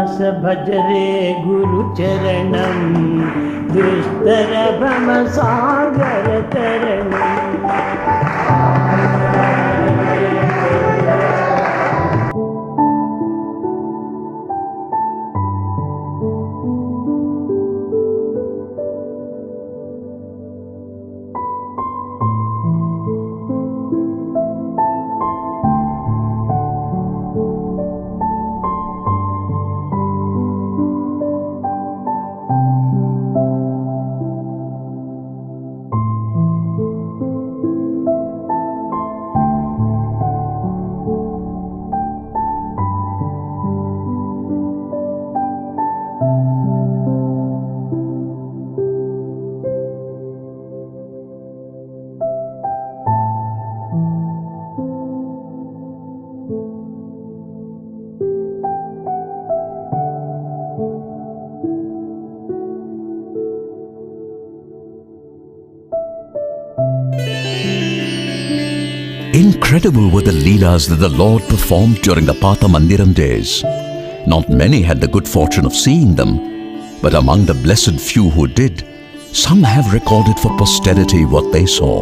दास भज रे गुरु चरणम दुष्तर भ्रम सागर तरणम। Incredible were the Leelas that the Lord performed during the Patha Mandiram days. Not many had the good fortune of seeing them, but among the blessed few who did, some have recorded for posterity what they saw.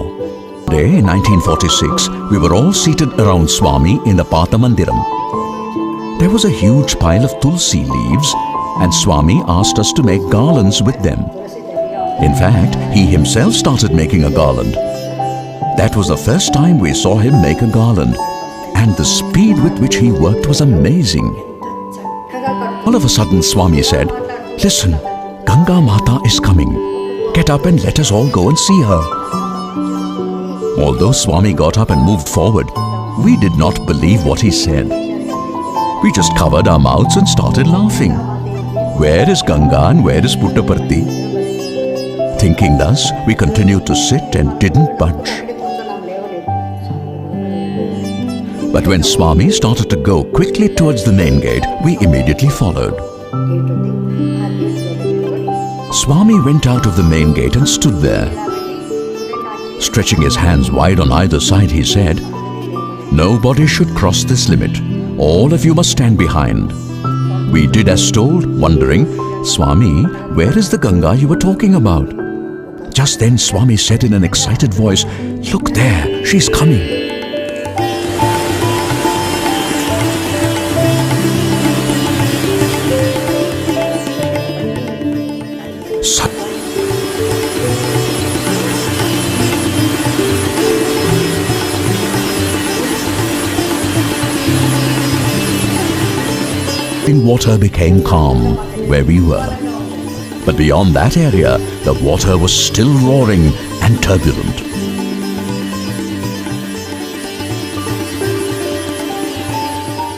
Today, in 1946, we were all seated around Swami in the Patha Mandiram. There was a huge pile of tulsi leaves, and Swami asked us to make garlands with them. In fact, he himself started making a garland. That was the first time we saw him make a garland, and the speed with which he worked was amazing. All of a sudden, Swami said, "Listen, Ganga Mata is coming. Get up and let us all go and see her." Although Swami got up and moved forward, we did not believe what he said. We just covered our mouths and started laughing. Where is Ganga and where is Puttaparthi? Thinking thus, we continued to sit and didn't budge. But when Swami started to go quickly towards the main gate, we immediately followed. Swami went out of the main gate and stood there. Stretching his hands wide on either side, he said, "Nobody should cross this limit. All of you must stand behind." We did as told, wondering, "Swami, where is the Ganga you were talking about?" Just then Swami said in an excited voice, "Look there, she's coming." Water became calm where we were. But beyond that area, the water was still roaring and turbulent.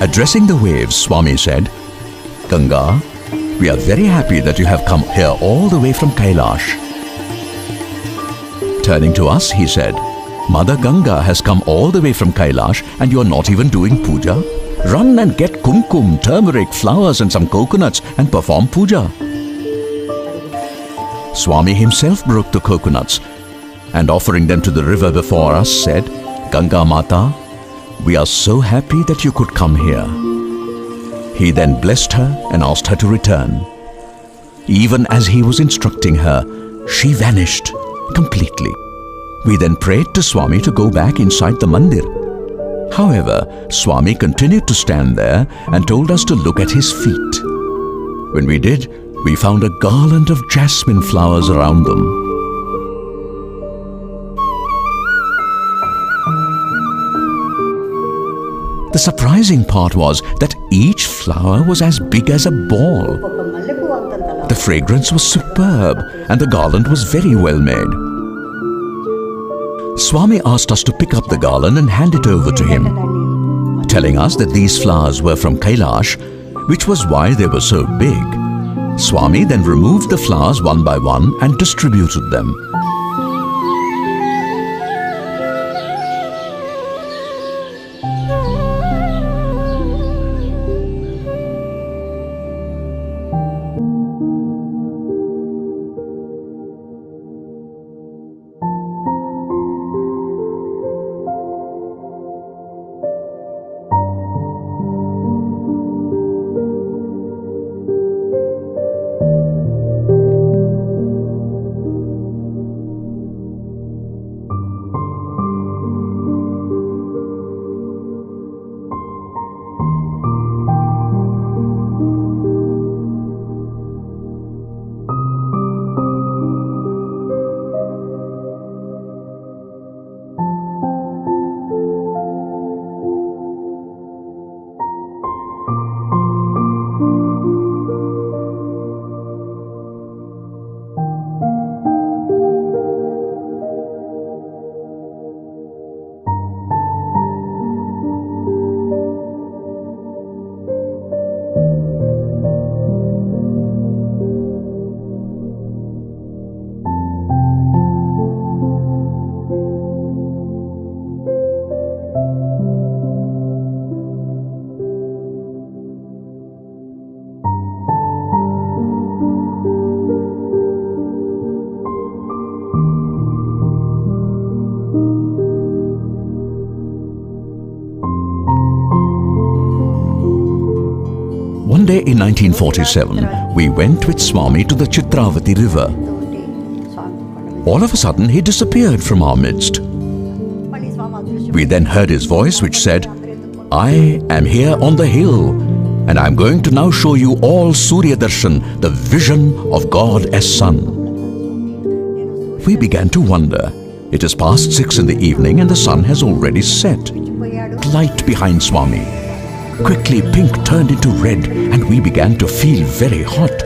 Addressing the waves, Swami said, "Ganga, we are very happy that you have come here all the way from Kailash." Turning to us, he said, "Mother Ganga has come all the way from Kailash and you are not even doing puja? Run and get kumkum, turmeric, flowers and some coconuts and perform puja." Swami himself broke the coconuts and offering them to the river before us said, "Ganga Mata, we are so happy that you could come here." He then blessed her and asked her to return. Even as he was instructing her, she vanished completely. We then prayed to Swami to go back inside the mandir. However, Swami continued to stand there and told us to look at his feet. When we did, we found a garland of jasmine flowers around them. The surprising part was that each flower was as big as a ball. The fragrance was superb and the garland was very well made. Swami asked us to pick up the garland and hand it over to him, telling us that these flowers were from Kailash, which was why they were so big. Swami then removed the flowers one by one and distributed them. One day in 1947, we went with Swami to the Chitravati river. All of a sudden, he disappeared from our midst. We then heard his voice which said, "I am here on the hill, and I am going to now show you all Surya Darshan, the vision of God as Sun." We began to wonder. It is past 6 in the evening and the sun has already set. Light behind Swami. Quickly pink turned into red and we began to feel very hot.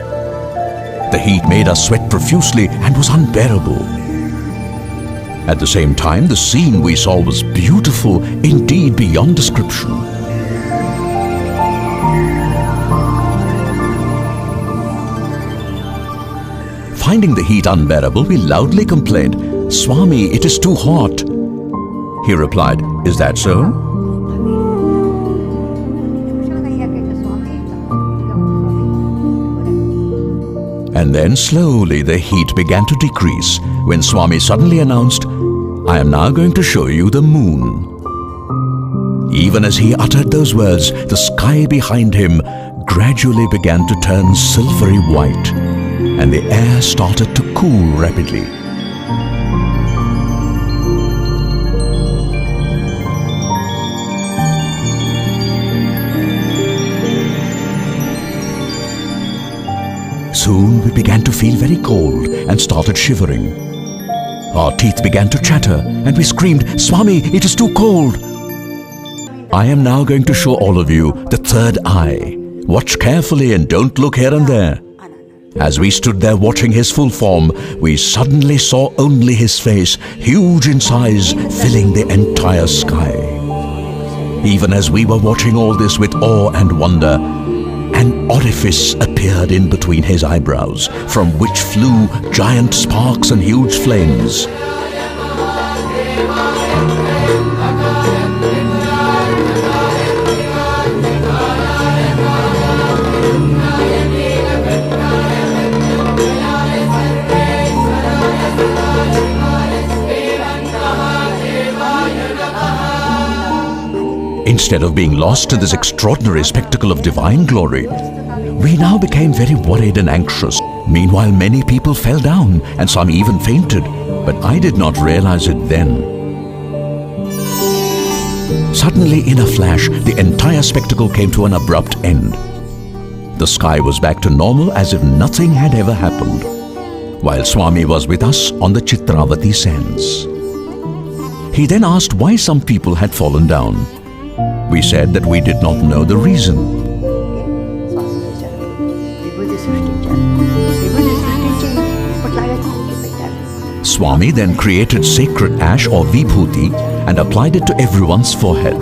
The heat made us sweat profusely and was unbearable. At the same time, the scene we saw was beautiful, indeed beyond description. Finding the heat unbearable, we loudly complained, "Swami, it is too hot." He replied, "Is that so?" And then slowly the heat began to decrease when Swami suddenly announced, "I am now going to show you the moon." Even as he uttered those words, the sky behind him gradually began to turn silvery white, and the air started to cool rapidly. Soon we began to feel very cold and started shivering. Our teeth began to chatter and we screamed, "Swami, it is too cold." I am now going to show all of you the third eye. Watch carefully and don't look here and there. As we stood there watching his full form, we suddenly saw only his face, huge in size, filling the entire sky. Even as we were watching all this with awe and wonder, an orifice appeared in between his eyebrows, from which flew giant sparks and huge flames. Instead of being lost in this extraordinary spectacle of divine glory, we now became very worried and anxious. Meanwhile, many people fell down and some even fainted, but I did not realize it then. Suddenly, in a flash, the entire spectacle came to an abrupt end. The sky was back to normal as if nothing had ever happened, while Swami was with us on the Chitravati sands. He then asked why some people had fallen down. We said that we did not know the reason. Swami then created sacred ash or vibhuti and applied it to everyone's forehead.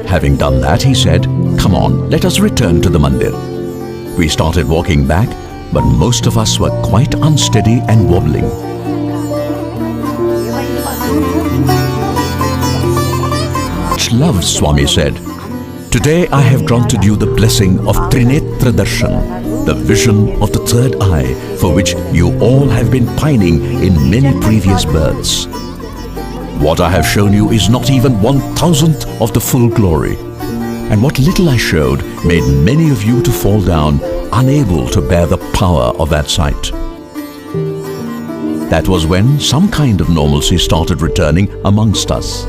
Having done that, he said, "Come on, let us return to the mandir." We started walking back, but most of us were quite unsteady and wobbling. Loved, Swami said, "Today I have granted you the blessing of Trinetra Darshan, the vision of the third eye, for which you all have been pining in many previous births. What I have shown you is not even 1,000th of the full glory, and what little I showed made many of you to fall down, unable to bear the power of that sight." That was when some kind of normalcy started returning amongst us.